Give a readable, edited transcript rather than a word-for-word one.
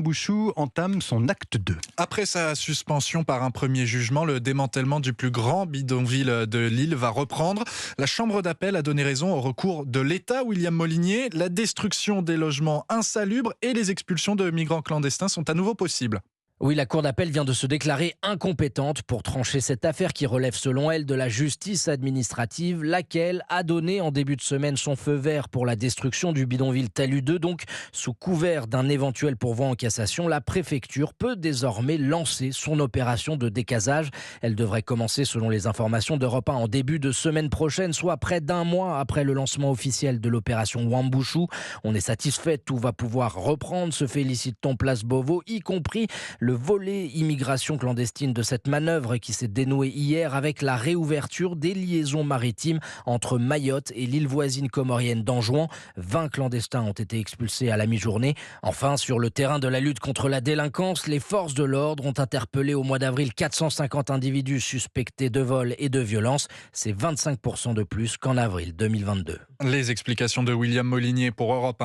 Wambushu entame son acte 2. Après sa suspension par un premier jugement, le démantèlement du plus grand bidonville de l'île va reprendre. La chambre d'appel a donné raison au recours de l'État, William Molinier. La destruction des logements insalubres et les expulsions de migrants clandestins sont à nouveau possibles. Oui, la Cour d'appel vient de se déclarer incompétente pour trancher cette affaire qui relève selon elle de la justice administrative, laquelle a donné en début de semaine son feu vert pour la destruction du bidonville Talus 2. Donc, sous couvert d'un éventuel pourvoi en cassation, la préfecture peut désormais lancer son opération de décasage. Elle devrait commencer, selon les informations d'Europe 1, en début de semaine prochaine, soit près d'un mois après le lancement officiel de l'opération Wambushu. On est satisfait, tout va pouvoir reprendre, se félicite-t-on place Beauvau, y compris le volet immigration clandestine de cette manœuvre qui s'est dénouée hier avec la réouverture des liaisons maritimes entre Mayotte et l'île voisine comorienne d'Anjouan. 20 clandestins ont été expulsés à la mi-journée. Enfin, sur le terrain de la lutte contre la délinquance, les forces de l'ordre ont interpellé au mois d'avril 450 individus suspectés de vol et de violence. C'est 25% de plus qu'en avril 2022. Les explications de William Molinier pour Europe 1.